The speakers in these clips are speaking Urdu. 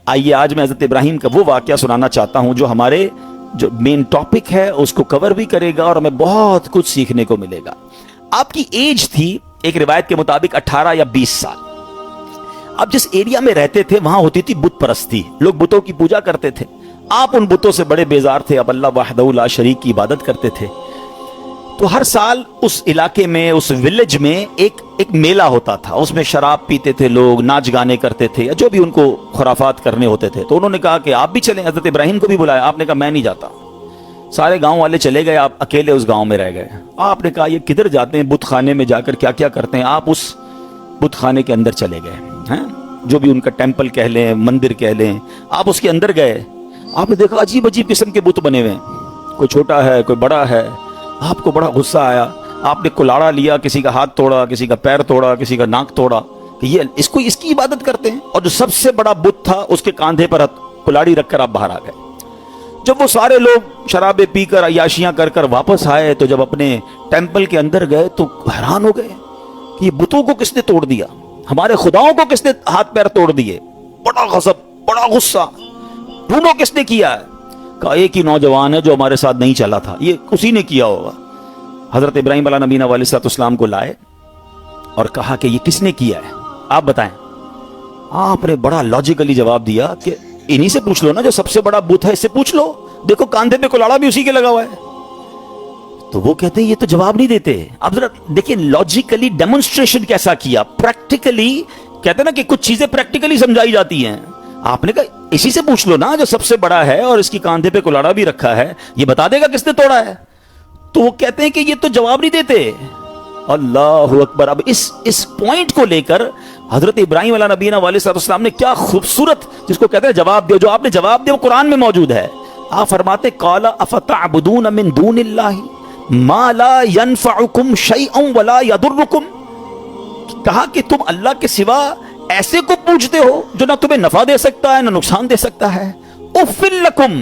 آئیے آج میں حضرت ابراہیم کا وہ واقعہ سنانا چاہتا ہوں جو ہمارے جو مین ٹاپک ہے اس کو کور بھی کرے گا اور ہمیں بہت کچھ سیکھنے کو ملے گا. آپ کی ایج تھی ایک روایت کے مطابق 18 یا 20 سال. آپ جس ایریا میں رہتے تھے وہاں ہوتی تھی بت پرستی، لوگ بتوں کی پوجا کرتے تھے. آپ ان بتوں سے بڑے بیزار تھے، اب اللہ وحدہ لا شریک کی عبادت کرتے تھے. تو ہر سال اس علاقے میں، اس ولیج میں ایک میلہ ہوتا تھا. اس میں شراب پیتے تھے لوگ، ناچ گانے کرتے تھے، یا جو بھی ان کو خرافات کرنے ہوتے تھے. تو انہوں نے کہا کہ آپ بھی چلیں. حضرت ابراہیم کو بھی بلایا. آپ نے کہا میں نہیں جاتا. سارے گاؤں والے چلے گئے، آپ اکیلے اس گاؤں میں رہ گئے. آپ نے کہا یہ کدھر جاتے ہیں، بت خانے میں جا کر کیا کیا کرتے ہیں. آپ اس بت خانے کے اندر چلے گئے ہیں، جو بھی ان کا ٹیمپل کہہ لیں، مندر کہہ لیں. آپ اس کے اندر گئے. آپ نے دیکھا عجیب عجیب قسم کے بت بنے ہوئے ہیں، کوئی چھوٹا ہے کوئی بڑا ہے. آپ کو بڑا غصہ آیا. آپ نے کلاڑا لیا، کسی کا ہاتھ توڑا، کسی کا پیر توڑا، کسی کا ناک توڑا کہ یہ اس کی عبادت کرتے ہیں. اور جو سب سے بڑا بت تھا اس کے کاندھے پر کلاڑی رکھ کر آپ باہر آ گئے. جب وہ سارے لوگ شرابیں پی کر عیاشیاں کر کر واپس آئے تو جب اپنے ٹیمپل کے اندر گئے تو حیران ہو گئے کہ یہ بتوں کو کس نے توڑ دیا، ہمارے خداؤں کو کس نے ہاتھ پیر توڑ دیے. بڑا غضب، بڑا غصہ. ڈھونڈو کس نے کیا ہے. کہا ایک ہی نوجوان ہے جو ہمارے ساتھ نہیں چلا تھا، یہ اسی نے کیا ہوگا. حضرت ابراہیم علیہ نبینا علیہ السلام کو لائے اور کہا کہ یہ کس نے کیا ہے، آپ بتائیں. آپ نے بڑا لاجیکلی جواب دیا کہ انہی سے پوچھ لو نا، جو سب سے بڑا بت ہے اس سے پوچھ لو، دیکھو کاندھے پہ کلاڑا بھی اسی کے لگا ہوا ہے. تو وہ کہتے ہیں یہ تو جواب نہیں دیتے. اب ذرا دیکھیں لاجیکلی ڈیمونسٹریشن کیسا کیا، پریکٹیکلی. کہتے ہیں نا کہ کچھ چیزیں پریکٹیکلی سمجھائی جاتی ہیں. آپ نے کہا اسی سے پوچھ لو نا جو سب سے بڑا ہے اور اس کی کاندھے پہ کلاڑا بھی رکھا ہے، یہ بتا دے گا کس نے توڑا ہے. تو وہ کہتے ہیں کہ یہ تو جواب نہیں دیتے. اللہ اکبر. اب اس پوائنٹ کو لے کر حضرت ابراہیم علیہ نبینا علیہ السلام نے کیا خوبصورت، جس کو کہتے ہیں جواب دیا، جو آپ نے جواب دیا وہ قرآن میں موجود ہے. آپ فرماتے قال افتعبدون من دون اللہ ما لا ينفعکم شیئا ولا یضرکم. کہا کہ تم اللہ کے سوا ایسے کو پوچھتے ہو جو نہ تمہیں نفع دے سکتا ہے نہ نقصان دے سکتا ہے. اف لکم،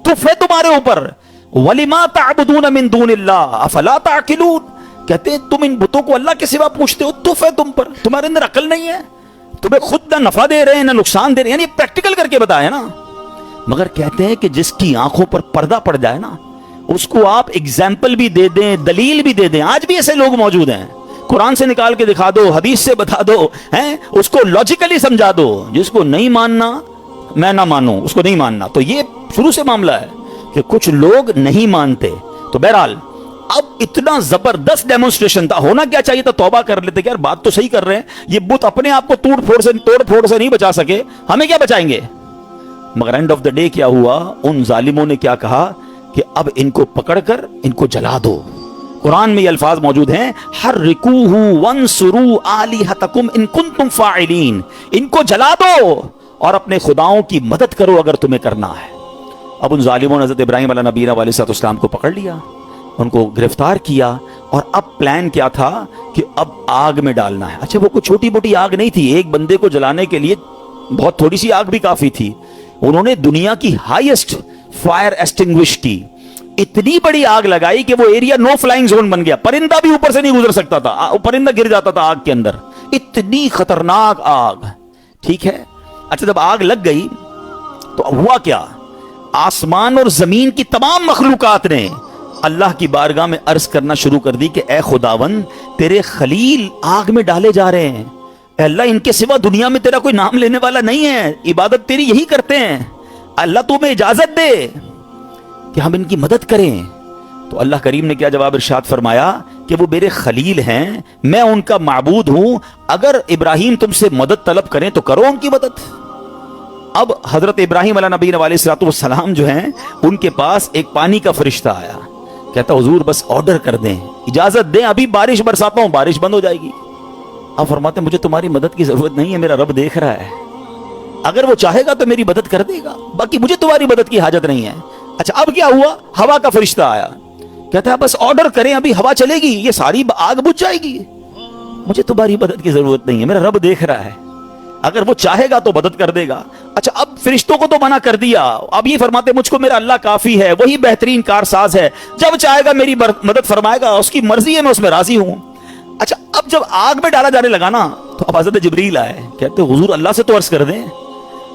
تف ہے تمہارے اوپر. وَلِمَا تَعْبُدُونَ مِن دُونِ اللَّهِ أَفَلَا تَعْقِلُونَ. کہتے ہیں تم ان بتوں کو اللہ کے سوا پوچھتے ہو، تف ہے تم پر، تمہارے اندر عقل نہیں ہے، تمہیں خود نہ نفع دے رہے ہیں نہ نقصان دے رہے ہیں. یعنی پریکٹیکل کر کے بتایا نا. مگر کہتے ہیں کہ جس کی آنکھوں پر پردہ پڑ جائے نا، اس کو آپ ایگزامپل بھی دے دیں، دلیل بھی دے دیں. آج بھی ایسے لوگ موجود ہیں. قرآن سے نکال کے دکھا دو، حدیث سے بتا دو، اس کو لاجیکلی سمجھا دو. جس کو نہیں ماننا میں نہ مانوں، اس کو نہیں ماننا. تو یہ شروع سے معاملہ ہے کہ کچھ لوگ نہیں مانتے. تو بہرحال اب اتنا زبردست ڈیمونسٹریشن تھا. ہونا کیا چاہیے تھا، توبہ کر لیتے کہ یار بات تو صحیح کر رہے ہیں، یہ بت اپنے آپ کو توڑ پھوڑ سے نہیں بچا سکے، ہمیں کیا بچائیں گے. مگر اینڈ آف دا ڈے کیا ہوا، ان ظالموں نے کیا کہا کہ اب ان کو پکڑ کر ان کو جلا دو. قرآن میں یہ الفاظ موجود ہیں، حرکوہ وانصروا آلہتکم ان کنتم فاعلین. ان کو جلا دو اور اپنے خداؤں کی مدد کرو اگر تمہیں کرنا ہے. اب ان ظالموں نے حضرت ابراہیم علیہ نبینا علیہ السلام کو پکڑ لیا، ان کو گرفتار کیا. اور اب پلان کیا تھا کہ اب آگ میں ڈالنا ہے. اچھا وہ کوئی چھوٹی موٹی آگ نہیں تھی، ایک بندے کو جلانے کے لیے بہت تھوڑی سی آگ بھی کافی تھی. انہوں نے دنیا کی ہائیسٹ فائر ایسٹنگوش کی، اتنی بڑی آگ لگائی کہ وہ ایریا نو فلائنگ زون بن گیا. پرندہ بھی اوپر سے نہیں گزر سکتا تھا، پرندہ گر جاتا تھا آگ کے اندر. اتنی خطرناک آگ. ٹھیک ہے. اچھا جب آگ لگ گئی تو ہوا کیا، آسمان اور زمین کی تمام مخلوقات نے اللہ کی بارگاہ میں عرض کرنا شروع کر دی کہ اے خداوند تیرے خلیل آگ میں ڈالے جا رہے ہیں. اے اللہ ان کے سوا دنیا میں تیرا کوئی نام لینے والا نہیں ہے، عبادت تیری یہی کرتے ہیں. اللہ تمہیں اجازت دے کہ ہم ان کی مدد کریں. تو اللہ کریم نے کیا جواب ارشاد فرمایا کہ وہ میرے خلیل ہیں، میں ان کا معبود ہوں. اگر ابراہیم تم سے مدد طلب کریں تو کرو ان کی مدد. اب حضرت ابراہیم علیہ نبی علیہ السلام جو ہیں ان کے پاس ایک پانی کا فرشتہ آیا. کہتا حضور بس آرڈر کر دیں، اجازت دیں، ابھی بارش برساتا ہوں، بارش بند ہو جائے گی. اب فرماتے ہیں مجھے تمہاری مدد کی ضرورت نہیں ہے، میرا رب دیکھ رہا ہے، اگر وہ چاہے گا تو میری مدد کر دے گا، باقی مجھے تمہاری مدد کی حاجت نہیں ہے. اچھا اب کیا ہوا، ہوا کا فرشتہ آیا. کہتا ہے بس آرڈر کریں، ابھی ہوا چلے گی، یہ ساری آگ بجھ جائے گی، مجھے تمہاری مدد کی ضرورت نہیں ہے، میرا رب دیکھ رہا ہے، اگر وہ چاہے گا تو مدد کر دے گا. اچھا اب فرشتوں کو تو منع کر دیا. اب یہ فرماتے مجھ کو میرا اللہ کافی ہے، وہی بہترین کارساز ہے، جب چاہے گا میری مدد فرمائے گا، اس کی مرضی ہے، میں اس میں راضی ہوں. اچھا اب جب آگ میں ڈالا جانے لگا نا تو اب حضرت جبریل آئے. کہتے حضور اللہ سے تو عرض کر دیں.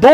2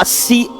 80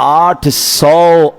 800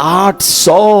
800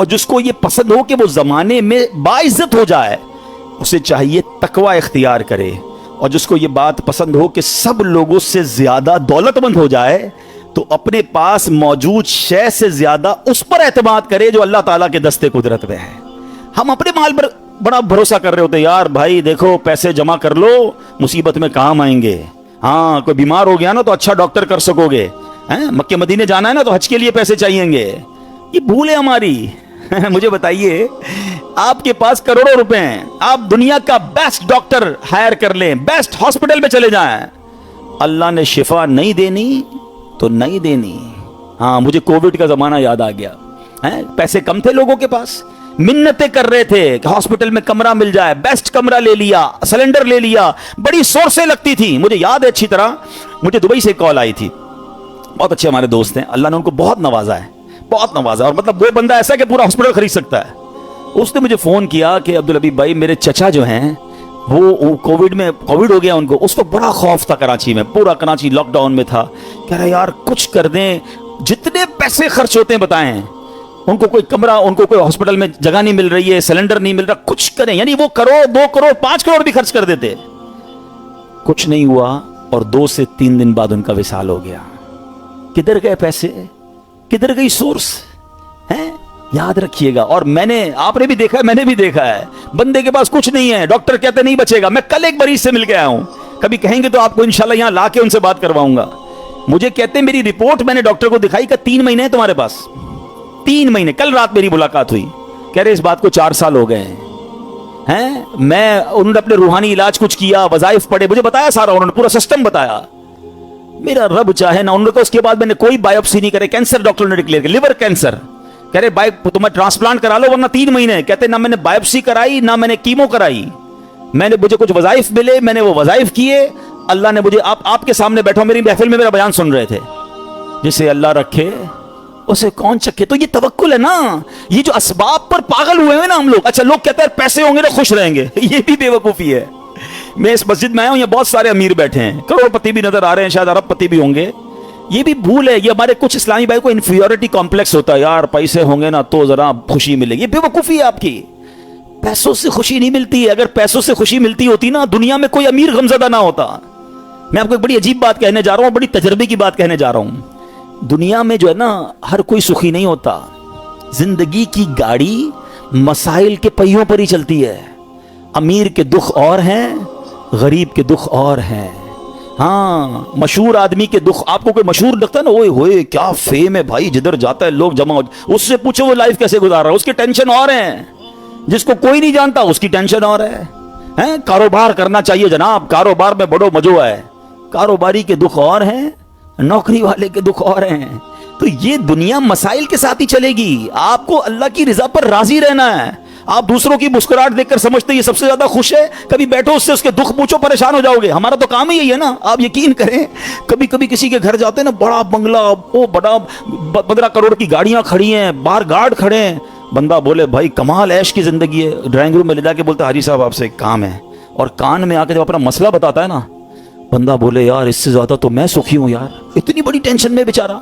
اور جس کو یہ پسند ہو کہ وہ زمانے میں باعزت ہو جائے، اسے چاہیے تقوی اختیار کرے، اور جس کو یہ بات پسند ہو کہ سب لوگوں سے زیادہ دولت مند ہو جائے تو اپنے پاس موجود شے سے زیادہ اس پر اعتماد کرے جو اللہ تعالیٰ کے دستے قدرت میں ہے۔ ہم اپنے مال پر بڑا بھروسہ کر رہے ہوتے ہیں، یار بھائی دیکھو پیسے جمع کر لو، مصیبت میں کام آئیں گے، ہاں کوئی بیمار ہو گیا نا تو اچھا ڈاکٹر کر سکو گے، مکے مدینے جانا ہے نا تو حج کے لیے پیسے چاہیے گے۔ یہ بھول ہے ہماری۔ مجھے بتائیے، آپ کے پاس کروڑوں روپے ہیں، آپ دنیا کا بیسٹ ڈاکٹر ہائر کر لیں، بیسٹ ہاسپٹل میں چلے جائیں، اللہ نے شفا نہیں دینی تو نہیں دینی۔ ہاں مجھے کووڈ کا زمانہ یاد آ گیا، پیسے کم تھے لوگوں کے پاس، منتیں کر رہے تھے کہ ہاسپٹل میں کمرہ مل جائے، بیسٹ کمرہ لے لیا، سلنڈر لے لیا، بڑی سورسیں لگتی تھی۔ مجھے یاد ہے اچھی طرح، مجھے دبئی سے کال آئی تھی، بہت اچھے ہمارے دوست ہیں، اللہ نے ان کو بہت نوازا ہے، بہت نوازا، اور مطلب وہ بندہ ایسا کہ پورا ہاسپٹل خرید سکتا ہے۔ اس نے مجھے فون کیا کہ عبدالحبیب بھائی میرے چچا جو ہیں وہ کووڈ ہو گیا ان کو، اس کو بڑا خوف تھا کراچی میں، پورا کراچی لاک ڈاؤن میں تھا، کہہ رہے یار کچھ کر دیں، جتنے پیسے خرچ ہوتے ہیں بتائیں، ان کو کوئی کمرہ، ان کو کوئی ہاسپٹل میں جگہ نہیں مل رہی ہے، سلنڈر نہیں مل رہا، کچھ کریں، یعنی وہ کروڑ 2 کروڑ 5 کروڑ بھی خرچ کر دیتے، کچھ نہیں ہوا، اور 2 سے 3 دن بعد ان کا وصال ہو گیا۔ کدھر گئے پیسے، کدھر گئی سورس ہیں؟ یاد رکھیے گا۔ اور آپ نے بھی دیکھا ہے، میں نے بھی دیکھا ہے، بندے کے پاس کچھ نہیں ہے، ڈاکٹر کہتے نہیں بچے گا۔ میں کل ایک مریض سے مل کے آیا ہوں، کبھی کہیں گے تو آپ کو انشاءاللہ یہاں لا کے ان سے بات کرواؤں گا۔ مجھے کہتے ہیں میری رپورٹ میں نے ڈاکٹر کو دکھائی کہ 3 مہینے ہیں تمہارے پاس، 3 مہینے۔ کل رات میری ملاقات ہوئی، کہہ رہے اس بات کو 4 سال ہو گئے ہیں۔ انہوں نے اپنے روحانی علاج کچھ کیا، وظائف پڑھے، مجھے بتایا سارا، انہوں نے پورا سسٹم بتایا۔ میرا رب چاہے نا، انہوں نے کہا اس کے بعد میں نے کوئی بایوپسی نہیں کرے، کینسر ڈاکٹر نے ڈکلیئر کیا، لیور کینسر۔ کہہ رہے تمہیں ٹرانسپلانٹ کرا لو ورنہ 3 مہینے۔ کہتے نہ میں نے بایوپسی کرائی، نہ میں نے کیمو کرائی، مجھے کچھ وظائف ملے، میں نے وہ وظائف کیے، اللہ نے مجھے، آپ کے سامنے بیٹھا میری محفل میں میرا بیان سن رہے تھے، جسے اللہ رکھے اسے کون چکے۔ تو یہ توکل ہے نا، یہ جو اسباب پر پاگل ہوئے ہیں نا ہم لوگ۔ اچھا لوگ کہتے ہیں پیسے ہوں گے تو خوش رہیں گے، یہ بھی بے وقوفی ہے۔ میں اس مسجد میں آیا ہوں، یہ بہت سارے امیر بیٹھے ہیں، کروڑ پتی بھی نظر آ رہے ہیں، شاید ارب پتی بھی ہوں گے، یہ بھی بھول ہے۔ یہ ہمارے کچھ اسلامی بھائی کو انفیریٹی کمپلیکس ہوتا ہے، یار پیسے ہوں گے نا تو ذرا خوشی ملے گی، یہ بے وقوفی ہے آپ کی۔ پیسوں سے خوشی نہیں ملتی ہے، اگر پیسوں سے خوشی ملتی ہوتی نا دنیا میں کوئی امیر غمزدہ نہ ہوتا۔ میں آپ کو ایک بڑی عجیب بات کہنے جا رہا ہوں، بڑی تجربے کی بات کہنے جا رہا ہوں۔ دنیا میں جو ہے نا ہر کوئی سخی نہیں ہوتا، زندگی کی گاڑی مسائل کے پہیوں پر ہی چلتی ہے۔ امیر کے دکھ اور ہیں، غریب کے دکھ اور ہیں۔ ہاں مشہور آدمی کے دکھ، آپ کو کوئی مشہور لگتا ہے نا، اوئے ہوئے کیا فیم ہے بھائی، جدھر جاتا ہے لوگ جمع ہو، اس سے پوچھو وہ لائف کیسے گزار رہا ہے، اس کی ٹینشن اور ہیں۔ جس کو کوئی نہیں جانتا اس کی ٹینشن اور ہے۔ کاروبار کرنا چاہیے جناب، کاروبار میں بڑو مزو ہے، کاروباری کے دکھ اور ہیں، نوکری والے کے دکھ اور ہیں۔ تو یہ دنیا مسائل کے ساتھ ہی چلے گی، آپ کو اللہ کی رضا پر راضی رہنا ہے۔ آپ دوسروں کی مسکراہٹ دیکھ کر سمجھتے یہ سب سے زیادہ خوش ہے، کبھی بیٹھو اس سے اس کے دکھ پوچھو، پریشان ہو جاؤ گے۔ ہمارا تو کام ہی یہی ہے نا، آپ یقین کریں، کبھی کبھی کسی کے گھر جاتے ہیں نا، بڑا بنگلہ، وہ بڑا 15 کروڑ کی گاڑیاں کھڑی ہیں، باہر گارڈ کھڑے ہیں، بندہ بولے بھائی کمال عیش کی زندگی ہے، ڈرائنگ روم میں لے جا کے بولتا حاجی صاحب آپ سے ایک کام ہے، اور کان میں آ کے جب اپنا مسئلہ بتاتا ہے نا، بندہ بولے یار اس سے زیادہ تو میں سخی ہوں یار، اتنی بڑی ٹینشن میں بیچارہ۔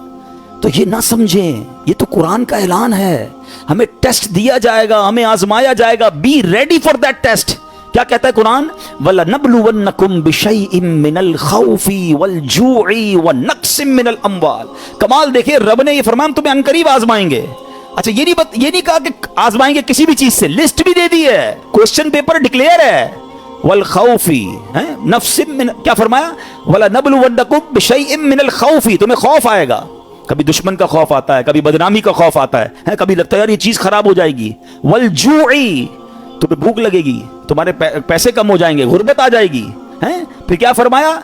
تو یہ نہ سمجھیں، یہ تو قرآن کا اعلان ہے، ہمیں ٹیسٹ دیا جائے گا، ہمیں آزمایا جائے گا، be ready for that test. کیا کہتا ہے قرآن؟ وَلَنَبْلُوَنَّكُمْ بِشَيْءٍ مِّنَ الْخَوْفِ وَالْجُوعِ وَنَقْصٍ مِّنَ الْأَمْوَالِ۔ کمال دیکھیں، رب نے یہ فرمایا تمہیں عنقریب آزمائیں گے۔ اچھا یہ نہیں کہا کہ آزمائیں گے کسی بھی چیز سے، لسٹ بھی دے دی ہے، کوسچن پیپر ڈکلیئر ہے۔ والخوف، نفس من، کیا فرمایا؟ وَلَنَبْلُوَنَّكُمْ بِشَيْءٍ مِّنَ الْخَوْفِ، تمہیں خوف آئے گا، کبھی دشمن کا خوف آتا ہے، کبھی بدنامی کا خوف آتا ہے، کبھی لگتا ہے یار یہ چیز خراب ہو جائے گی۔ والجوع، تمہیں بھوک لگے گی، تمہارے پیسے کم ہو جائیں گے، غربت آ جائے گی۔ پھر کیا فرمایا؟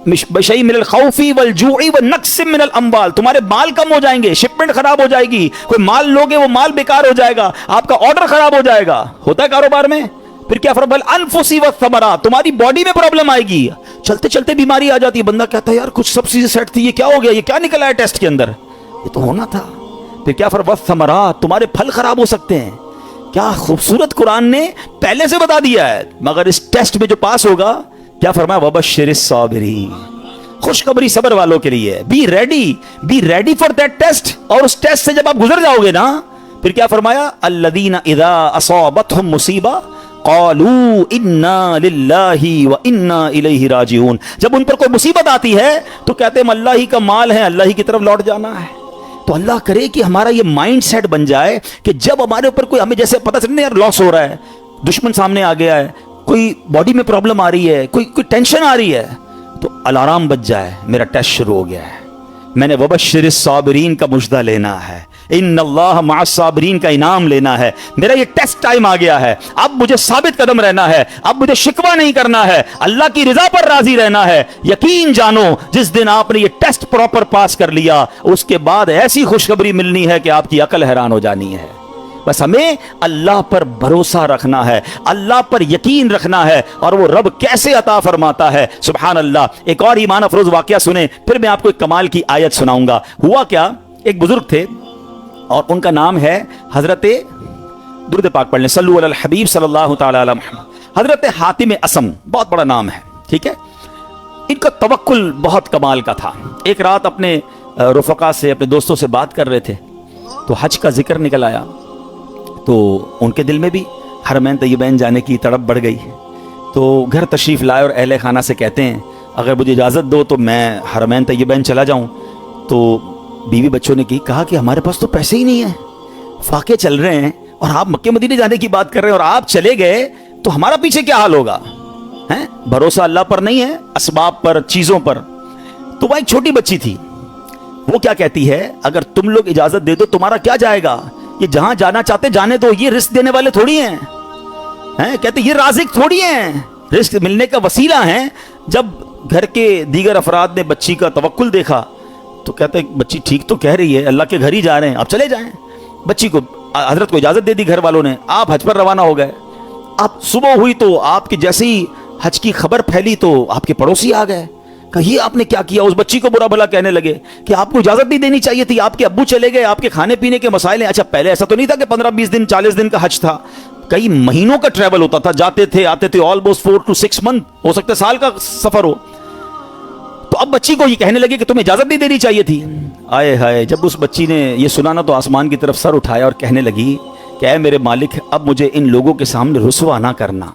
بشیء من الخوف والجوع ونقص من الاموال، تمہارے مال کم ہو جائیں گے، شپمنٹ خراب ہو جائے گی، کوئی مال لوگے وہ مال بیکار ہو جائے گا، آپ کا آرڈر خراب ہو جائے گا، ہوتا ہے کاروبار میں۔ پھر کیا فرمایا؟ الانفس والثمرات، تمہاری باڈی میں پرابلم آئے گی، چلتے چلتے بیماری آ جاتی ہے، بندہ کہتا ہے یار کچھ سب چیزیں سیٹ تھی، یہ کیا ہو گیا، یہ کیا نکلا ہے ٹیسٹ کے اندر، یہ تو ہونا تھا۔ پھر کیا فرمایا؟ والثمرات، تمہارے پھل خراب ہو سکتے ہیں۔ کیا خوبصورت قرآن نے پہلے سے بتا دیا ہے، مگر اس ٹیسٹ میں جو پاس ہوگا، کیا فرمایا؟ وبشر الصابرین، خوشخبری صبر والوں کے لیے، be ready for that test. اور اس ٹیسٹ سے جب آپ گزر جاؤ گے نا، پھر کیا فرمایا؟ الذین اذا اصابتہم مصیبہ قالوا انا للہ و انا الیہ راجعون. جب ان پر کوئی مصیبت آتی ہے تو کہتے ہیں ہم اللہ ہی کا مال ہے, اللہ ہی کی طرف لوٹ جانا ہے. تو اللہ کرے کہ ہمارا یہ مائنڈ سیٹ بن جائے کہ جب ہمارے اوپر کوئی, ہمیں جیسے پتہ چلے یار لاس ہو رہا ہے, دشمن سامنے آ گیا ہے, کوئی باڈی میں پرابلم آ رہی ہے, کوئی ٹینشن آ رہی ہے, تو الارم بج جائے میرا ٹیسٹ شروع ہو گیا ہے, میں نے وبشر الصابرین کا مجدہ لینا ہے, ان اللہ مع الصابرین کا انعام لینا ہے, میرا یہ ٹیسٹ ٹائم آ گیا ہے, اب مجھے ثابت قدم رہنا ہے, اب مجھے شکوہ نہیں کرنا ہے, اللہ کی رضا پر راضی رہنا ہے. یقین جانو جس دن آپ نے یہ ٹیسٹ پراپر پاس کر لیا, اس کے بعد ایسی خوشخبری ملنی ہے کہ آپ کی عقل حیران ہو جانی ہے. بس ہمیں اللہ پر بھروسہ رکھنا ہے, اللہ پر یقین رکھنا ہے, اور وہ رب کیسے عطا فرماتا ہے, سبحان اللہ. ایک اور ایمان افروز واقعہ سنیں, پھر میں آپ کو ایک کمال کی آیت سناؤں گا. ہوا کیا, ایک بزرگ تھے اور ان کا نام ہے حضرت, درود پاک پڑھ لیں, صلو علی الحبیب صلی اللہ تعالی علی محمد, حضرت حاتم اسم, بہت بڑا نام ہے, ٹھیک ہے. ان کا توکل بہت کمال کا تھا. ایک رات اپنے رفقا سے, اپنے دوستوں سے بات کر رہے تھے, تو حج کا ذکر نکل آیا, تو ان کے دل میں بھی حرمین طیبین جانے کی تڑپ بڑھ گئی. تو گھر تشریف لائے اور اہل خانہ سے کہتے ہیں اگر مجھے اجازت دو تو میں حرمین طیبین چلا جاؤں. تو بیوی بچوں نے کہا کہ ہمارے پاس تو پیسے ہی نہیں ہیں, فاقے چل رہے ہیں, اور آپ مکہ مدینے جانے کی بات کر رہے ہیں, اور آپ چلے گئے تو ہمارا پیچھے کیا حال ہوگا. بھروسہ اللہ پر نہیں ہے, اسباب پر, چیزوں پر. تو وہ ایک چھوٹی بچی تھی, وہ کیا کہتی ہے, اگر تم لوگ اجازت دے دو تمہارا کیا جائے گا, یہ جہاں جانا چاہتے جانے دو, یہ رزق دینے والے تھوڑی ہیں, کہتے یہ رازق تھوڑی ہیں, رزق ملنے کا وسیلہ ہیں. جب گھر کے دیگر افراد نے بچی کا توکل دیکھا تو کہتے ہیں بچی ٹھیک تو کہہ رہی ہے, اللہ کے گھر ہی جا رہے ہیں, آپ چلے جائیں. بچی کو حضرت کو اجازت دے دی گھر والوں نے, آپ حج پر روانہ ہو گئے. اب صبح ہوئی تو آپ کی جیسے ہی حج کی خبر پھیلی تو آپ کے پڑوسی آ گئے, کہ یہ آپ نے کیا کیا. اس بچی کو برا بھلا کہنے لگے کہ آپ کو اجازت نہیں دینی چاہیے تھی, آپ کے ابو چلے گئے, آپ کے کھانے پینے کے مسائل ہیں. اچھا پہلے ایسا تو نہیں تھا کہ 15-20 دن 40 دن کا حج تھا, کئی مہینوں کا ٹریول ہوتا تھا, جاتے تھے آتے تھے, آلموسٹ 4 to 6 month, ہو سکتا ہے سال کا سفر ہو. تو اب بچی کو یہ کہنے لگے کہ تمہیں اجازت نہیں دینی چاہیے تھی. آئے ہائے, جب اس بچی نے یہ سنا نا تو آسمان کی طرف سر اٹھایا اور کہنے لگی کہ اے میرے مالک, اب مجھے ان لوگوں کے سامنے رسوا نہ کرنا,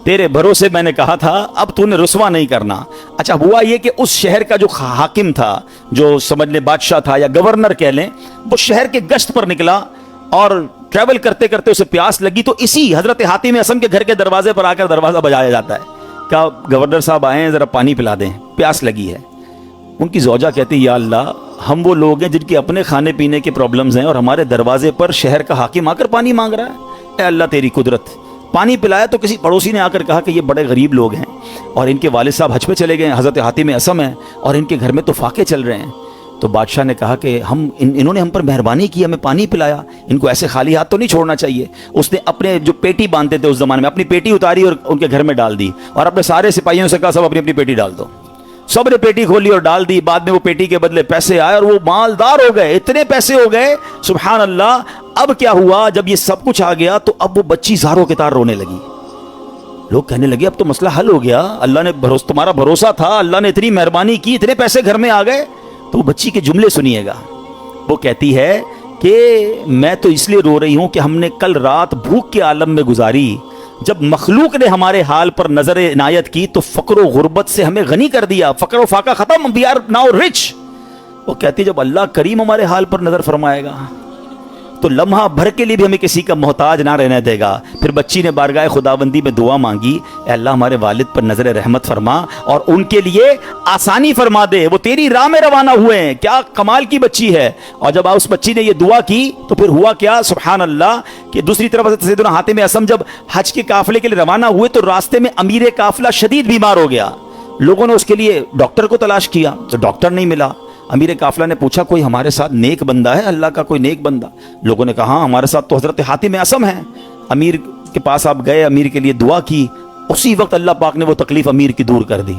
تیرے بھروسے میں نے کہا تھا, اب تو نے رسوا نہیں کرنا. اچھا ہوا یہ کہ اس شہر کا جو حاکم تھا, جو سمجھ لیں بادشاہ تھا یا گورنر کہہ لیں, وہ شہر کے گشت پر نکلا, اور ٹریول کرتے کرتے اسے پیاس لگی. تو اسی حضرت حاتم اسم کے گھر کے دروازے پر آ کر دروازہ بجایا جاتا ہے, کیا گورنر صاحب آئے ہیں, ذرا پانی پلا دیں, پیاس لگی ہے. ان کی زوجہ کہتی یا اللہ, ہم وہ لوگ ہیں جن کے اپنے کھانے پینے کے پرابلمز ہیں, اور ہمارے دروازے پر شہر کا حاکم آ کر پانی مانگ رہا ہے. اے اللہ تیری قدرت. پانی پلایا تو کسی پڑوسی نے آ کر کہا کہ یہ بڑے غریب لوگ ہیں, اور ان کے والد صاحب حج پہ چلے گئے ہیں, حضرت حاتم اسم ہیں, اور ان کے گھر میں تو فاقے چل رہے ہیں. تو بادشاہ نے کہا کہ انہوں نے ہم پر مہربانی کی, ہمیں پانی پلایا, ان کو ایسے خالی ہاتھ تو نہیں چھوڑنا چاہیے. اس نے اپنے جو پیٹی باندھتے تھے اس زمانے میں, اپنی پیٹی اتاری اور ان کے گھر میں ڈال دی, اور اپنے سارے سپاہیوں سے کہا سب اپنی اپنی پیٹی ڈال دو. سب نے پیٹی کھولی اور ڈال دی. بعد میں وہ پیٹی کے بدلے پیسے آئے اور وہ مالدار ہو گئے, اتنے پیسے ہو گئے, سبحان اللہ. اب کیا ہوا, جب یہ سب کچھ آ گیا تو اب وہ بچی زاروں کے تار رونے لگی. لوگ کہنے لگے اب تو مسئلہ حل ہو گیا, اللہ نے تمہارا بھروسہ تھا, اللہ نے اتنی مہربانی کی, اتنے پیسے گھر میں آ گئے. تو وہ بچی کے جملے سنیے گا. وہ کہتی ہے کہ میں تو اس لیے رو رہی ہوں کہ ہم نے کل رات بھوک کے عالم میں گزاری, جب مخلوق نے ہمارے حال پر نظر عنایت کی تو فقر و غربت سے ہمیں غنی کر دیا, فقر و فاقہ ختم, وی آر ناؤ رچ. وہ کہتی جب اللہ کریم ہمارے حال پر نظر فرمائے گا تو لمحہ بھر کے لیے بھی ہمیں کسی کا محتاج نہ رہنے دے گا. پھر بچی نے بارگاہ خداوندی میں دعا مانگی, اے اللہ ہمارے والد پر نظر رحمت فرما اور ان کے لیے آسانی فرما دے, وہ تیری راہ میں روانہ ہوئے ہیں. کیا کمال کی بچی ہے. اور جب اس بچی نے یہ دعا کی تو پھر ہوا کیا, سبحان اللہ, کہ دوسری طرف سیدنا حاتم اسم جب حج کے قافلے کے لیے روانہ ہوئے تو راستے میں امیر قافلہ شدید بیمار ہو گیا. لوگوں نے اس کے لیے ڈاکٹر کو تلاش کیا تو ڈاکٹر نہیں ملا. امیر قافلہ نے پوچھا کوئی ہمارے ساتھ نیک بندہ ہے, اللہ کا کوئی نیک بندہ. لوگوں نے کہا ہاں ہمارے ساتھ تو حضرت حاتم اسم ہے. امیر کے پاس آپ گئے, امیر کے لیے دعا کی, اسی وقت اللہ پاک نے وہ تکلیف امیر کی دور کر دی.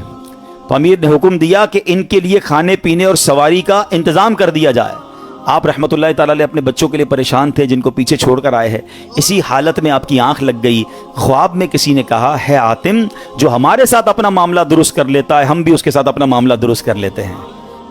تو امیر نے حکم دیا کہ ان کے لیے کھانے پینے اور سواری کا انتظام کر دیا جائے. آپ رحمۃ اللہ تعالی علیہ اپنے بچوں کے لیے پریشان تھے جن کو پیچھے چھوڑ کر آئے ہیں. اسی حالت میں آپ کی آنکھ لگ گئی. خواب میں کسی نے کہا ہے حاتم جو ہمارے ساتھ اپنا معاملہ درست کر لیتا ہے ہم بھی اس کے ساتھ اپنا معاملہ درست کر لیتے ہیں.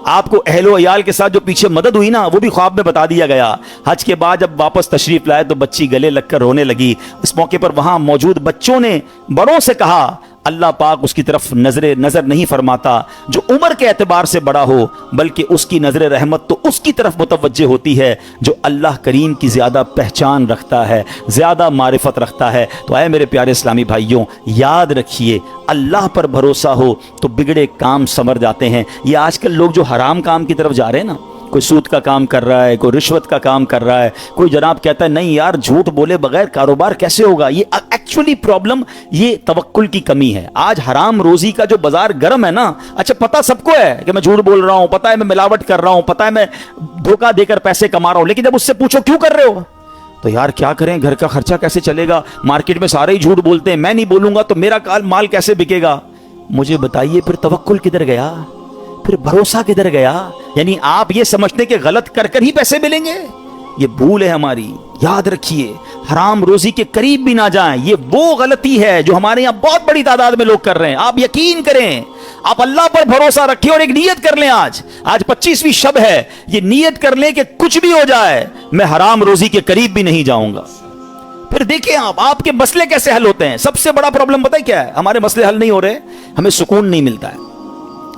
آپ کو اہل و عیال کے ساتھ جو پیچھے مدد ہوئی نا وہ بھی خواب میں بتا دیا گیا. حج کے بعد جب واپس تشریف لائے تو بچی گلے لگ کر رونے لگی. اس موقع پر وہاں موجود بچوں نے بڑوں سے کہا اللہ پاک اس کی طرف نظر نہیں فرماتا جو عمر کے اعتبار سے بڑا ہو, بلکہ اس کی نظر رحمت تو اس کی طرف متوجہ ہوتی ہے جو اللہ کریم کی زیادہ پہچان رکھتا ہے, زیادہ معرفت رکھتا ہے. تو اے میرے پیارے اسلامی بھائیوں, یاد رکھیے اللہ پر بھروسہ ہو تو بگڑے کام سنور جاتے ہیں. یہ آج کل لوگ جو حرام کام کی طرف جا رہے ہیں نا, کوئی سود کا کام کر رہا ہے, کوئی رشوت کا کام کر رہا ہے, کوئی جناب کہتا ہے نہیں یار جھوٹ بولے بغیر کاروبار کیسے ہوگا. یہ ایکچولی پرابلم یہ توکل کی کمی ہے. آج حرام روزی کا جو بازار گرم ہے نا, اچھا پتہ سب کو ہے کہ میں جھوٹ بول رہا ہوں, پتہ ہے میں ملاوٹ کر رہا ہوں, پتہ ہے میں دھوکہ دے کر پیسے کما رہا ہوں, لیکن جب اس سے پوچھو کیوں کر رہے ہو تو یار کیا کریں, گھر کا خرچہ کیسے چلے گا, مارکیٹ میں سارے ہی جھوٹ بولتے ہیں, میں نہیں بولوں گا تو میرا مال کیسے بکے گا. مجھے بتائیے پھر توکل کدھر گیا, پھر بھروسہ کدھر گیا. یعنی آپ یہ سمجھتے کہ غلط کر کر ہی پیسے ملیں گے, یہ بھول ہے ہماری. یاد رکھیے حرام روزی کے قریب بھی نہ جائیں. یہ وہ غلطی ہے جو ہمارے یہاں بہت بڑی تعداد میں لوگ کر رہے ہیں. آپ یقین کریں, آپ اللہ پر بھروسہ رکھیں اور ایک نیت کر لیں. آج 25ویں شب ہے, یہ نیت کر لیں کہ کچھ بھی ہو جائے میں حرام روزی کے قریب بھی نہیں جاؤں گا. پھر دیکھیں آپ کے مسئلے کیسے حل ہوتے ہیں. سب سے بڑا پرابلم پتہ ہے کیا ہے, ہمارے مسئلے حل نہیں ہو رہے, ہمیں سکون نہیں ملتا ہے,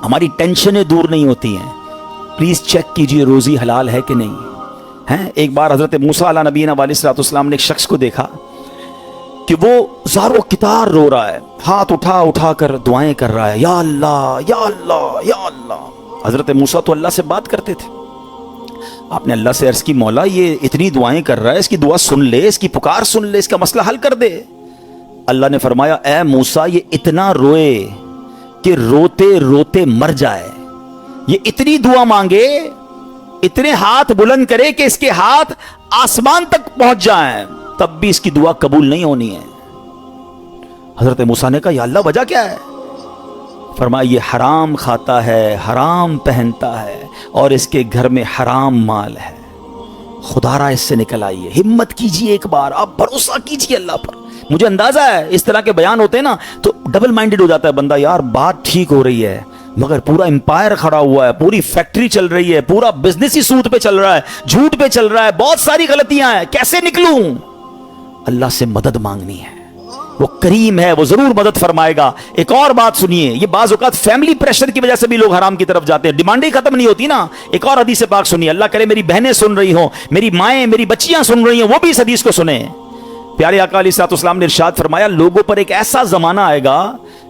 ہماری ٹینشنیں دور نہیں ہوتی ہیں. پلیز چیک کیجئے روزی حلال ہے کہ نہیں ہے. ایک بار حضرت موسیٰ علیہ نبینا علیہ الصلوۃ والسلام نے ایک شخص کو دیکھا کہ وہ زار و کتار رو رہا ہے, ہاتھ اٹھا کر دعائیں کر رہا ہے, یا اللہ یا اللہ یا اللہ. حضرت موسیٰ تو اللہ سے بات کرتے تھے. آپ نے اللہ سے عرض کی مولا یہ اتنی دعائیں کر رہا ہے, اس کی دعا سن لے, اس کی پکار سن لے, اس کا مسئلہ حل کر دے. اللہ نے فرمایا اے موسیٰ یہ اتنا روئے کہ روتے روتے مر جائے, یہ اتنی دعا مانگے, اتنے ہاتھ بلند کرے کہ اس کے ہاتھ آسمان تک پہنچ جائیں, تب بھی اس کی دعا قبول نہیں ہونی ہے. حضرت موسیٰ نے کہا یا اللہ وجہ کیا ہے؟ فرمایا یہ حرام کھاتا ہے, حرام پہنتا ہے اور اس کے گھر میں حرام مال ہے. خدا را اس سے نکل آئیے, ہمت کیجئے, ایک بار آپ بھروسہ کیجئے اللہ پر. مجھے اندازہ ہے اس طرح کے بیان ہوتے ہیں نا تو ڈبل مائنڈڈ ہو جاتا ہے بندہ, یار بات ٹھیک ہو رہی ہے مگر پورا امپائر کھڑا ہوا ہے, پوری فیکٹری چل رہی ہے, پورا بزنس ہی سود پہ چل رہا ہے, جھوٹ پہ چل رہا ہے, بہت ساری غلطیاں ہیں, کیسے نکلوں؟ اللہ سے مدد مانگنی ہے, وہ کریم ہے, وہ ضرور مدد فرمائے گا. ایک اور بات سنیے, یہ بعض اوقات فیملی پریشر کی وجہ سے بھی لوگ حرام کی طرف جاتے ہیں, ڈیمانڈ ہی ختم نہیں ہوتی نا. ایک اور حدیث پاک سنیے, اللہ کرے میری بہنیں سن رہی ہوں, میری مائیں, میری بچیاں سن رہی ہوں, وہ بھی اس حدیث کو سنیں. پیارے آقا علیہ الصلوۃ والسلام نے ارشاد فرمایا لوگوں پر ایک ایسا زمانہ آئے گا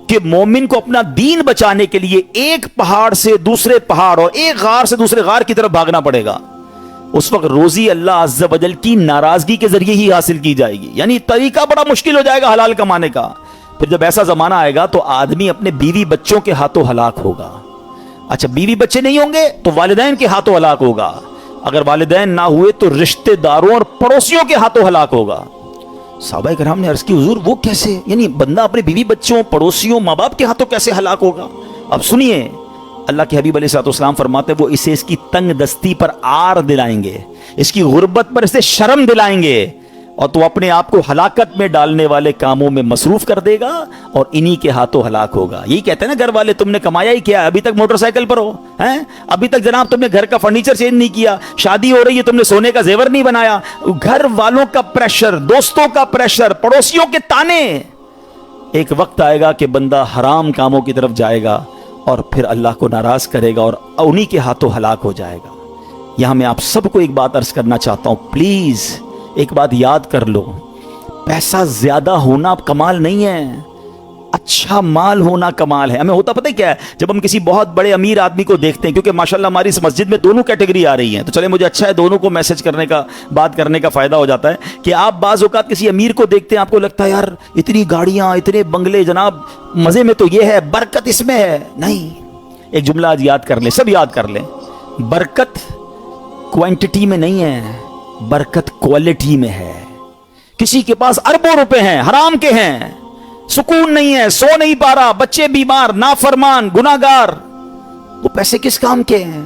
کہ مومن کو اپنا دین بچانے کے لیے ایک پہاڑ سے دوسرے پہاڑ اور ایک غار سے دوسرے غار کی طرف بھاگنا پڑے گا. اس وقت روزی اللہ عز و جل کی ناراضگی کے ذریعے ہی حاصل کی جائے گی, یعنی طریقہ بڑا مشکل ہو جائے گا حلال کمانے کا. پھر جب ایسا زمانہ آئے گا تو آدمی اپنے بیوی بچوں کے ہاتھوں ہلاک ہوگا. اچھا بیوی بچے نہیں ہوں گے تو والدین کے ہاتھوں ہلاک ہوگا, اگر والدین نہ ہوئے تو رشتہ داروں اور پڑوسیوں کے ہاتھوں ہلاک ہوگا. صحابہ کرام نے عرض کی حضور وہ کیسے, یعنی بندہ اپنے بیوی بچوں, پڑوسیوں, ماں باپ کے ہاتھوں کیسے ہلاک ہوگا؟ اب سنیے, اللہ کے حبیب علیہ الصلوۃ والسلام فرماتے وہ اسے اس کی تنگ دستی پر آر دلائیں گے, اس کی غربت پر اسے شرم دلائیں گے, اور تو اپنے آپ کو ہلاکت میں ڈالنے والے کاموں میں مصروف کر دے گا اور انہی کے ہاتھوں ہلاک ہوگا. یہی کہتے ہیں نا گھر والے, تم نے کمایا ہی کیا, ابھی تک موٹر سائیکل پر ہو ہیں, ابھی تک جناب تم نے گھر کا فرنیچر چینج نہیں کیا, شادی ہو رہی ہے تم نے سونے کا زیور نہیں بنایا. گھر والوں کا پریشر, دوستوں کا پریشر, پڑوسیوں کے تانے. ایک وقت آئے گا کہ بندہ حرام کاموں کی طرف جائے گا اور پھر اللہ کو ناراض کرے گا اور انہی کے ہاتھوں ہلاک ہو جائے گا. یہاں میں آپ سب کو ایک بات عرض کرنا چاہتا ہوں, پلیز ایک بات یاد کر لو, پیسہ زیادہ ہونا کمال نہیں ہے, اچھا مال ہونا کمال ہے. ہمیں ہوتا پتہ کیا ہے, جب ہم کسی بہت بڑے امیر آدمی کو دیکھتے ہیں, کیونکہ ماشاءاللہ ہماری اس مسجد میں دونوں کیٹیگری آ رہی ہیں, تو چلے مجھے اچھا ہے دونوں کو میسج کرنے کا, بات کرنے کا فائدہ ہو جاتا ہے کہ آپ بعض اوقات کسی امیر کو دیکھتے ہیں, آپ کو لگتا ہے یار اتنی گاڑیاں, اتنے بنگلے, جناب مزے میں تو یہ ہے, برکت اس میں ہے. نہیں, ایک جملہ آج یاد کر لیں, سب یاد کر لیں, برکت کوانٹٹی میں نہیں ہے, برکت کوالٹی میں ہے. کسی کے پاس اربوں روپے ہیں, حرام کے ہیں, سکون نہیں ہے, سو نہیں پا رہا, بچے بیمار, نافرمان, گناہگار, وہ پیسے کس کام کے ہیں؟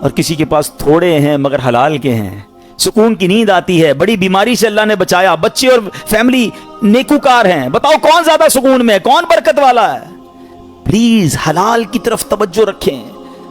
اور کسی کے پاس تھوڑے ہیں مگر حلال کے ہیں, سکون کی نیند آتی ہے, بڑی بیماری سے اللہ نے بچایا, بچے اور فیملی نیکوکار ہیں. بتاؤ کون زیادہ سکون میں ہے, کون برکت والا ہے؟ پلیز حلال کی طرف توجہ رکھیں,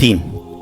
3।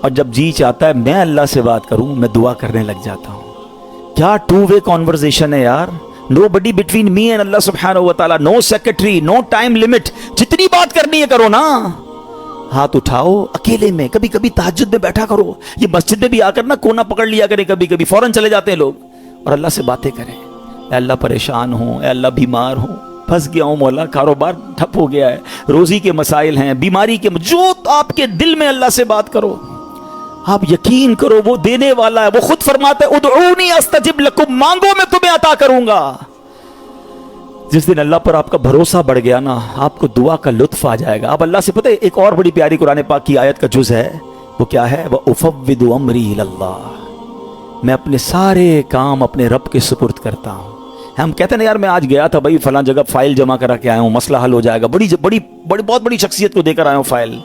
اور جب جی چاہتا ہے میں اللہ سے بات کروں میں دعا کرنے لگ جاتا ہوں. کیا ٹو وے کانورزیشن ہے یار. نو بڈی بٹوین می اینڈ اللہ سبحانہ و تعالیٰ, نو سیکرٹری, نو ٹائم لمٹ. جتنی بات کرنی ہے کرو نا. ہاتھ اٹھاؤ اکیلے میں, کبھی کبھی تہجد میں بیٹھا کرو. یہ مسجد میں بھی آ کر نا کونا پکڑ لیا کریں, کبھی کبھی فوراً چلے جاتے ہیں لوگ, اور اللہ سے باتیں کریں. اے اللہ پریشان ہوں, اے اللہ بیمار ہوں, پھنس گیا ہوں مولا, کاروبار ٹھپ ہو گیا ہے, روزی کے مسائل ہیں, بیماری کے, جو آپ کے دل میں اللہ سے بات کرو. آپ یقین کرو وہ دینے والا ہے. وہ خود فرماتا ہے ادعونی استجب لکم, مانگو میں تمہیں عطا کروں گا. جس دن اللہ پر آپ کا بھروسہ بڑھ گیا نا, آپ کو دعا کا لطف آ جائے گا. آپ اللہ سے, پتہ ہے ایک اور بڑی پیاری قرآن پاک کی آیت کا جز ہے, وہ کیا ہے, وَأُفَوِّضُ أَمْرِي إِلَى اللَّهِ, میں اپنے سارے کام اپنے رب کے سپرد کرتا ہوں. ہم کہتے ہیں نا یار میں آج گیا تھا بھائی فلاں جگہ, فائل جمع کرا کے آیا ہوں, مسئلہ حل ہو جائے گا, بہت بڑی شخصیت کو دے کر آیا ہوں فائل.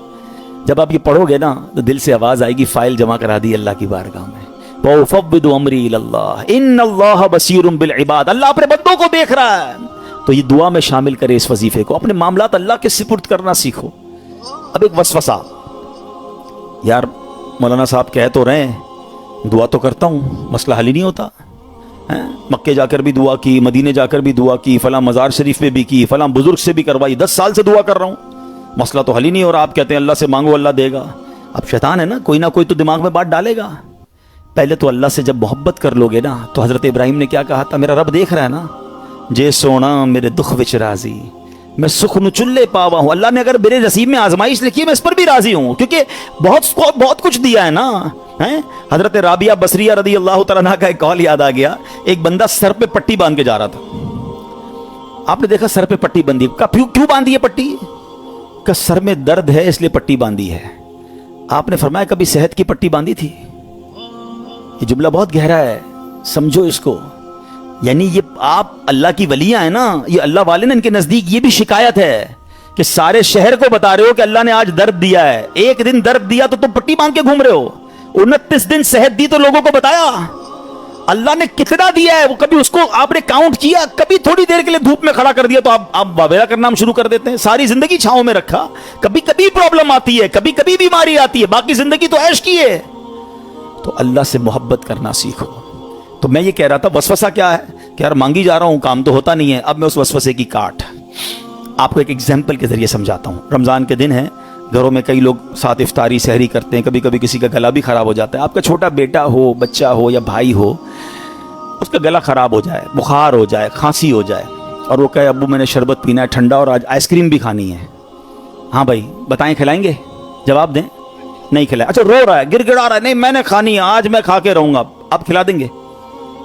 جب آپ یہ پڑھو گے نا تو دل سے آواز آئے گی فائل جمع کرا دی اللہ کی بارگاہ میں. وَأُفَوِّضُ أَمْرِي إِلَى اللَّهِ إِنَّ اللَّهَ بَصِيرٌ بِالْعِبَادِ, اللہ اپنے بندوں کو دیکھ رہا ہے. تو یہ دعا میں شامل کرے اس وظیفے کو, اپنے معاملات اللہ کے سپرد کرنا سیکھو. اب ایک وسوسہ, یار مولانا صاحب کہہ تو رہے ہیں دعا تو کرتا ہوں, مسئلہ حل ہی نہیں ہوتا. مکے جا کر بھی دعا کی, مدینے جا کر بھی دعا کی, فلاں مزار شریف میں بھی کی, فلاں بزرگ سے بھی کروائی, 10 سال سے دعا کر رہا ہوں, مسئلہ تو حل ہی نہیں ہو رہا. آپ کہتے ہیں اللہ سے مانگو اللہ دے گا. اب شیطان ہے نا, کوئی نہ کوئی تو دماغ میں بات ڈالے گا. پہلے تو اللہ سے جب محبت کر لو گے نا, تو حضرت ابراہیم نے کیا کہا تھا, میرا رب دیکھ رہا ہے نا, جے سونا میرے دکھ وچ راضی, میں سکھ نو چلے پاوا ہوں. اللہ نے اگر میرے نصیب میں آزمائش لکھی ہے میں اس پر بھی راضی ہوں, کیونکہ بہت کچھ دیا ہے نا. حضرت رابعہ بصریہ رضی اللہ تعالیٰ عنہ کا ایک قول یاد آ گیا. ایک بندہ سر پہ پٹی باندھ کے جا رہا تھا. آپ نے دیکھا سر پہ پٹی بندھی, کیوں باندھی ہے پٹی؟ کہ سر میں درد ہے اس لیے پٹی باندھی ہے. آپ نے فرمایا کبھی صحت کی پٹی باندھی تھی؟ یہ جملہ بہت گہرا ہے, سمجھو اس کو. یعنی یہ آپ اللہ کی ولیاں ہیں نا, یہ اللہ والے نا, ان کے نزدیک یہ بھی شکایت ہے کہ سارے شہر کو بتا رہے ہو کہ اللہ نے آج درد دیا ہے. ایک دن درد دیا تو تم پٹی باندھ کے گھوم رہے ہو. 29 دن صحت دی تو لوگوں کو بتایا اللہ نے کتنا دیا ہے, وہ کبھی اس کو آپ نے کاؤنٹ کیا؟ کبھی تھوڑی دیر کے لیے دھوپ میں کھڑا کر دیا تو آپ واویلا کرنا ہم شروع کر دیتے ہیں. ساری زندگی چھاؤں میں رکھا, کبھی کبھی پرابلم آتی ہے, کبھی کبھی بیماری آتی ہے, باقی زندگی تو عیش کی ہے. تو اللہ سے محبت کرنا سیکھو. تو میں یہ کہہ رہا تھا وسوسہ کیا ہے کہ یار مانگی جا رہا ہوں, کام تو ہوتا نہیں ہے. اب میں اس وسوسے کی کاٹ آپ کو ایک ایگزامپل کے ذریعے سمجھاتا ہوں. رمضان کے دن ہے, گھروں میں کئی لوگ ساتھ افطاری سحری کرتے ہیں, کبھی کبھی کسی کا گلا بھی خراب ہو جاتا ہے. آپ کا چھوٹا بیٹا ہو, بچہ ہو یا بھائی ہو, اس کا گلا خراب ہو جائے, بخار ہو جائے, کھانسی ہو جائے, اور وہ کہے ابو میں نے شربت پینا ہے ٹھنڈا اور آج آئس کریم بھی کھانی ہے. ہاں بھائی بتائیں کھلائیں گے؟ جواب دیں. نہیں کھلائیں. اچھا رو رہا ہے, گر گڑا رہا ہے, نہیں میں نے کھانی ہے آج, میں کھا کے رہوں گا, آپ کھلا دیں گے؟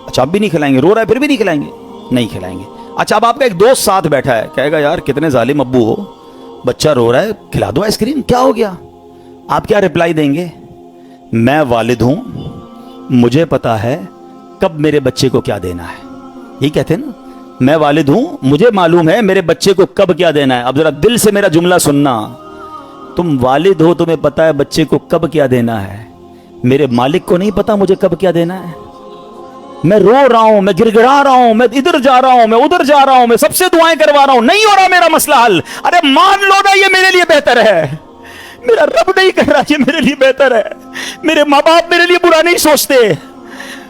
اچھا آپ بھی نہیں کھلائیں گے. رو رہا ہے پھر بھی نہیں کھلائیں گے؟ نہیں کھلائیں گے. اچھا اب آپ کا ایک دوست ساتھ بیٹھا ہے, کہے گا یار کتنے ظالم ابو ہو, بچہ رو رہا ہے کھلا دو آئس کریم, کیا ہو گیا؟ آپ کیا رپلائی دیں گے؟ میں والد ہوں, مجھے پتا ہے کب میرے بچے کو کیا دینا ہے. یہی کہتے ہیں نا, میں والد ہوں, مجھے معلوم ہے میرے بچے کو کب کیا دینا ہے. اب ذرا دل سے میرا جملہ سننا, تم والد ہو, تمہیں پتا ہے بچے کو کب کیا دینا ہے. میرے مالک کو نہیں پتا مجھے کب کیا دینا ہے. میں رو رہا ہوں, میں گر گڑا رہا ہوں, میں ادھر جا رہا ہوں, میں ادھر جا رہا ہوں, میں سب سے دعائیں کروا رہا ہوں, نہیں ہو رہا میرا مسئلہ حل. ارے مان لو نا یہ میرے لیے بہتر ہے, میرا رب نہیں کر رہا یہ میرے لیے بہتر ہے, میرے ماں باپ میرے لیے برا نہیں سوچتے,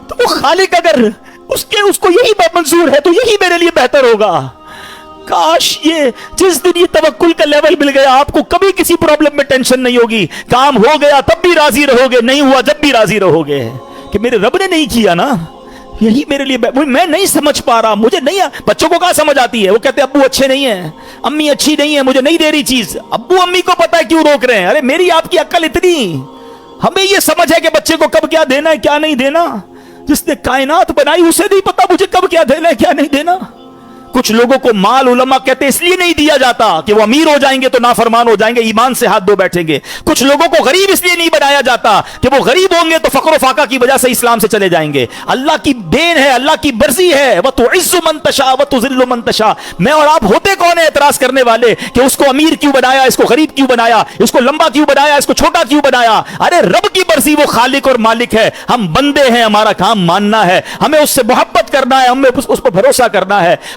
تو وہ خالق اگر اس کو یہی منظور ہے تو یہی میرے لیے بہتر ہوگا. کاش یہ جس دن یہ توکل کا لیول مل گیا, آپ کو کبھی کسی پرابلم میں ٹینشن نہیں ہوگی. کام ہو گیا تب بھی راضی رہو گے, نہیں ہوا جب بھی راضی رہو گے کہ میرے رب نے نہیں کیا نا, یہی میرے لیے. میں نہیں سمجھ پا رہا, مجھے نہیں. بچوں کو کہاں سمجھ آتی ہے, وہ کہتے ہیں ابو اچھے نہیں ہیں, امی اچھی نہیں ہے, مجھے نہیں دے رہی چیز. ابو امی کو پتا ہے کیوں روک رہے ہیں. ارے میری آپ کی عقل اتنی, ہمیں یہ سمجھ ہے کہ بچے کو کب کیا دینا ہے کیا نہیں دینا. جس نے کائنات بنائی اسے نہیں پتا مجھے کب کیا دینا ہے کیا نہیں دینا. کچھ لوگوں کو مال علماء کہتے اس لیے نہیں دیا جاتا کہ وہ امیر ہو جائیں گے تو نافرمان ہو جائیں گے, ایمان سے ہاتھ دھو بیٹھیں گے. کچھ لوگوں کو غریب اس لیے نہیں بنایا جاتا کہ وہ غریب ہوں گے تو فقر و فاقہ کی وجہ سے اسلام سے چلے جائیں گے. اللہ کی دین ہے, اللہ کی مرضی ہے. وَتُعِزُّ مَن تَشَاءُ وَتُذِلُّ مَن تَشَاءُ. میں اور آپ ہوتے کون ہیں اعتراض کرنے والے کہ اس کو امیر کیوں بنایا, اس کو غریب کیوں بنایا, اس کو لمبا کیوں بنایا, اس کو چھوٹا کیوں بنایا. ارے رب کی مرضی, وہ خالق اور مالک ہے, ہم بندے ہیں, ہمارا کام ماننا ہے, ہمیں اس سے محبت کرنا ہے, ہمیں اس پر بھروسہ کرنا ہے.